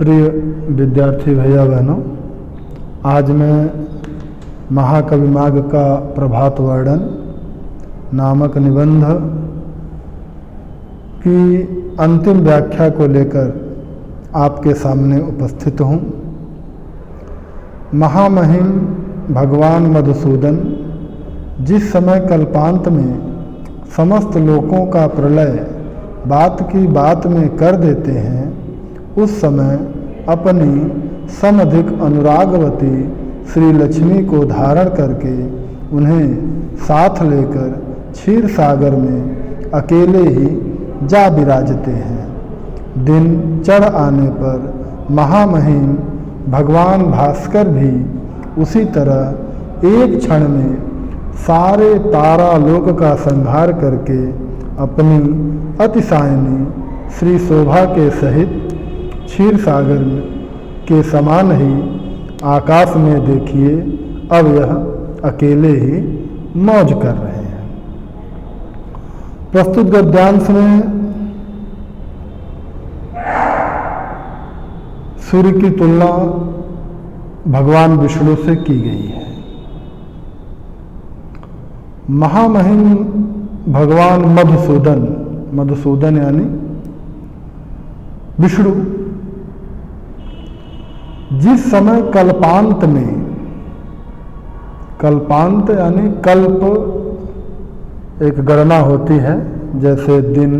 प्रिय विद्यार्थी भैया बहनों, आज मैं महाकवि माघ का प्रभात वर्णन नामक निबंध की अंतिम व्याख्या को लेकर आपके सामने उपस्थित हूँ। महामहिम भगवान मधुसूदन जिस समय कल्पांत में समस्त लोकों का प्रलय बात की बात में कर देते हैं, उस समय अपनी समधिक अनुरागवती श्री लक्ष्मी को धारण करके उन्हें साथ लेकर क्षीर सागर में अकेले ही जा विराजते हैं। दिन चढ़ आने पर महामहिम भगवान भास्कर भी उसी तरह एक क्षण में सारे तारालोक का संहार करके अपनी अतिशायनी श्री शोभा के सहित क्षीर सागर के समान ही आकाश में देखिए अब यह अकेले ही मौज कर रहे हैं। प्रस्तुत गद्यांश में सूर्य की तुलना भगवान विष्णु से की गई है। महामहिम भगवान मधुसूदन यानी विष्णु जिस समय कल्पांत में, कल्पांत यानी कल्प एक गणना होती है, जैसे दिन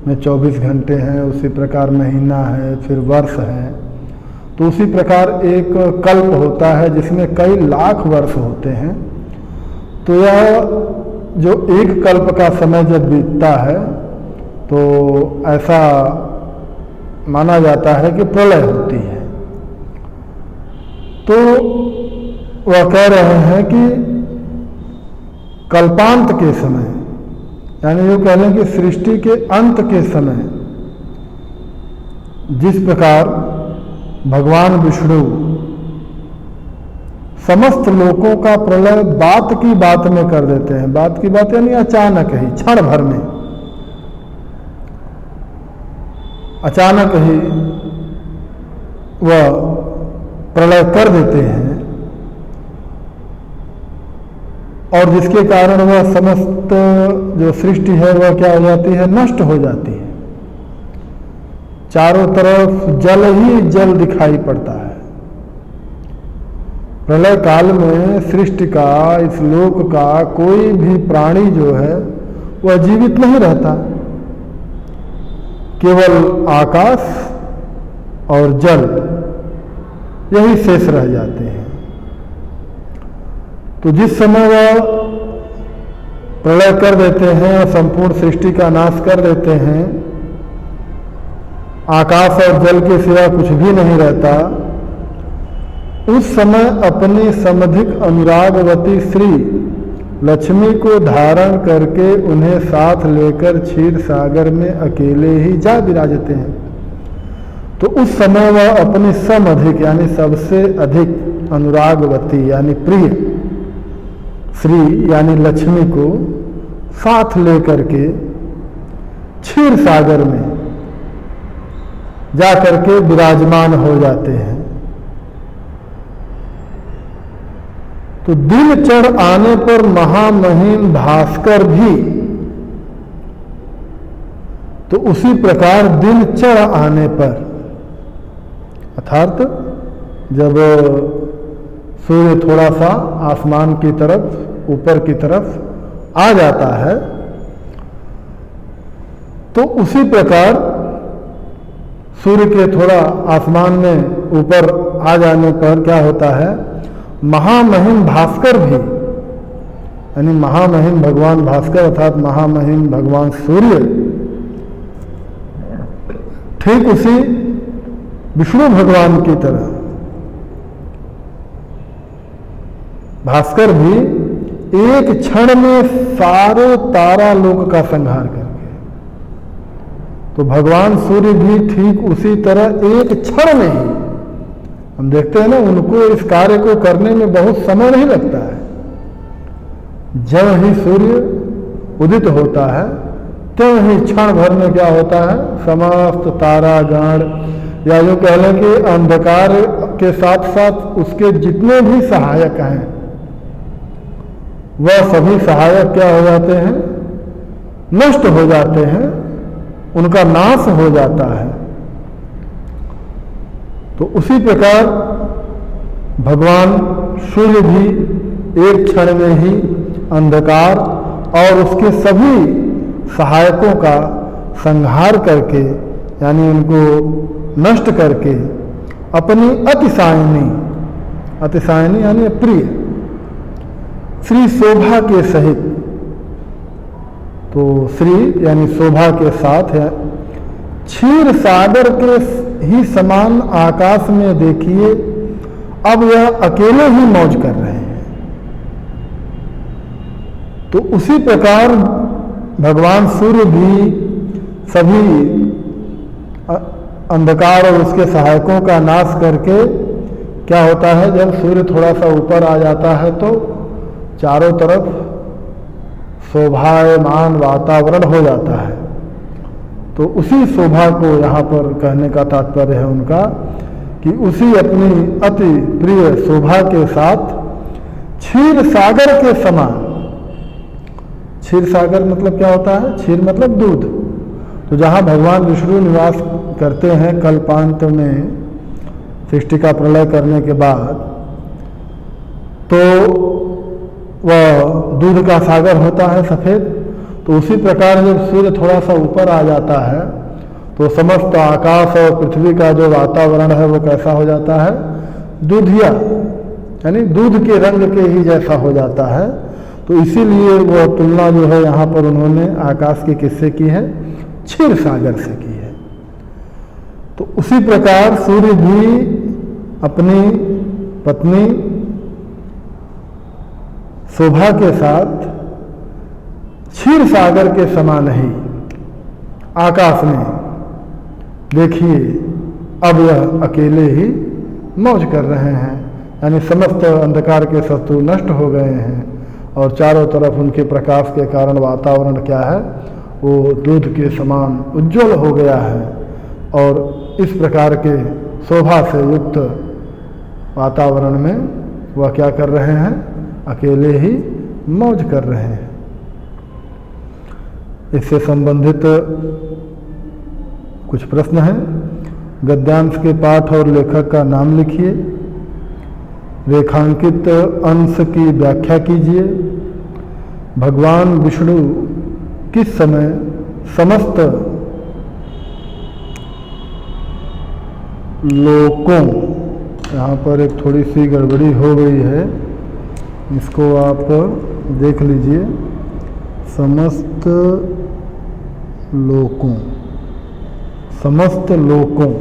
में 24 घंटे हैं उसी प्रकार महीना है, फिर वर्ष है, तो उसी प्रकार एक कल्प होता है जिसमें कई लाख वर्ष होते हैं। तो यह जो एक कल्प का समय जब बीतता है तो ऐसा माना जाता है कि प्रलय होती है। तो वह कह रहे हैं कि कल्पांत के समय, यानी ये कह लें कि सृष्टि के अंत के समय जिस प्रकार भगवान विष्णु समस्त लोकों का प्रलय बात की बात में कर देते हैं। बात की बात यानी अचानक ही, क्षण भर में अचानक ही वह प्रलय कर देते हैं, और जिसके कारण वह समस्त जो सृष्टि है वह क्या हो जाती है, नष्ट हो जाती है। चारों तरफ जल ही जल दिखाई पड़ता है। प्रलय काल में सृष्टि का, इस लोक का कोई भी प्राणी जो है वह जीवित नहीं रहता, केवल आकाश और जल यही शेष रह जाते हैं। तो जिस समय वह प्रलय कर देते हैं और संपूर्ण सृष्टि का नाश कर देते हैं, आकाश और जल के सिवा कुछ भी नहीं रहता, उस समय अपनी समधिक अनुरागवती श्री लक्ष्मी को धारण करके उन्हें साथ लेकर क्षीर सागर में अकेले ही जा विराजते हैं। तो उस समय वह अपनी समधिक यानी सबसे अधिक अनुरागवती यानी प्रिय श्री यानी लक्ष्मी को साथ लेकर के क्षीर सागर में जाकर के विराजमान हो जाते हैं। तो दिन चढ़ आने पर महामहिम भास्कर भी, तो उसी प्रकार दिन चढ़ आने पर, अर्थात जब सूर्य थोड़ा सा आसमान की तरफ, ऊपर की तरफ आ जाता है, तो उसी प्रकार सूर्य के थोड़ा आसमान में ऊपर आ जाने पर क्या होता है, महामहिम भास्कर भी, यानी महामहिम भगवान भास्कर अर्थात महामहिम भगवान सूर्य, ठीक उसी विष्णु भगवान की तरह भास्कर भी एक क्षण में सारे तारालोक का संहार करके, तो भगवान सूर्य भी ठीक उसी तरह एक क्षण में ही, हम देखते हैं ना, उनको इस कार्य को करने में बहुत समय नहीं लगता है। जब ही सूर्य उदित होता है त्यों ही क्षण भर में क्या होता है, समस्त तारागण या यूँ कह लें कि अंधकार के साथ साथ उसके जितने भी सहायक हैं वह सभी सहायक क्या हो जाते हैं, नष्ट हो जाते हैं, उनका नाश हो जाता है। तो उसी प्रकार भगवान सूर्य भी एक क्षण में ही अंधकार और उसके सभी सहायकों का संहार करके यानी उनको नष्ट करके अपनी अतिशायनी यानी प्रिय श्री शोभा के सहित, तो श्री यानी शोभा के साथ है, क्षीर सागर के ही समान आकाश में देखिए अब यह अकेले ही मौज कर रहे हैं। तो उसी प्रकार भगवान सूर्य भी सभी अंधकार और उसके सहायकों का नाश करके क्या होता है, जब सूर्य थोड़ा सा ऊपर आ जाता है तो चारों तरफ शोभायमान वातावरण हो जाता है। तो उसी शोभा को यहाँ पर कहने का तात्पर्य है उनका कि उसी अपनी अति प्रिय शोभा के साथ क्षीर सागर के समान, क्षीर सागर मतलब क्या होता है, क्षीर मतलब दूध। तो जहाँ भगवान विष्णु निवास करते हैं कल्पांत में सृष्टि का प्रलय करने के बाद, तो वह दूध का सागर होता है सफ़ेद। तो उसी प्रकार जब सूर्य थोड़ा सा ऊपर आ जाता है तो समस्त आकाश और पृथ्वी का जो वातावरण है वो कैसा हो जाता है, दूधिया यानी दूध के रंग के ही जैसा हो जाता है। तो इसीलिए वो तुलना जो है यहाँ पर उन्होंने आकाश के किससे की है, क्षीर सागर से की है। तो उसी प्रकार सूर्य भी अपनी पत्नी शोभा के साथ क्षीर सागर के समान ही आकाश में देखिए अब यह अकेले ही मौज कर रहे हैं, यानी समस्त अंधकार के शत्रु नष्ट हो गए हैं और चारों तरफ उनके प्रकाश के कारण वातावरण क्या है, वो दूध के समान उज्जवल हो गया है। और इस प्रकार के शोभा से युक्त वातावरण में वह क्या कर रहे हैं, अकेले ही मौज कर रहे हैं। इससे संबंधित कुछ प्रश्न हैं। गद्यांश के पाठ और लेखक का नाम लिखिए। रेखांकित अंश की व्याख्या कीजिए। भगवान विष्णु किस समय समस्त लोकों, यहाँ पर एक थोड़ी सी गड़बड़ी हो गई है, इसको आप देख लीजिए। समस्त लोकों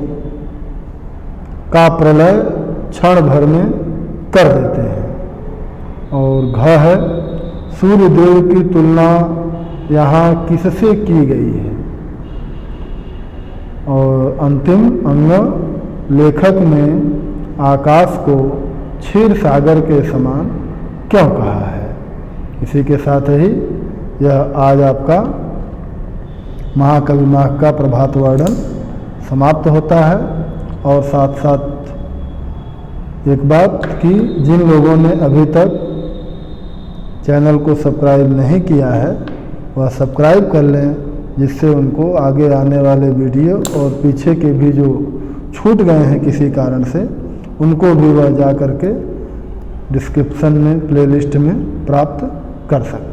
का प्रलय क्षण भर में कर देते हैं। और घ है, सूर्य देव की तुलना यहाँ किससे की गई है। और अंतिम अंग लेखक ने आकाश को क्षीर सागर के समान क्यों कहा है। इसी के साथ ही यह आज आपका महाकवि माह का प्रभात वर्णन समाप्त होता है। और साथ साथ एक बात कि जिन लोगों ने अभी तक चैनल को सब्सक्राइब नहीं किया है वह सब्सक्राइब कर लें, जिससे उनको आगे आने वाले वीडियो और पीछे के भी जो छूट गए हैं किसी कारण से, उनको भी वह जा कर के डिस्क्रिप्शन में प्लेलिस्ट में प्राप्त कर सकते हैं।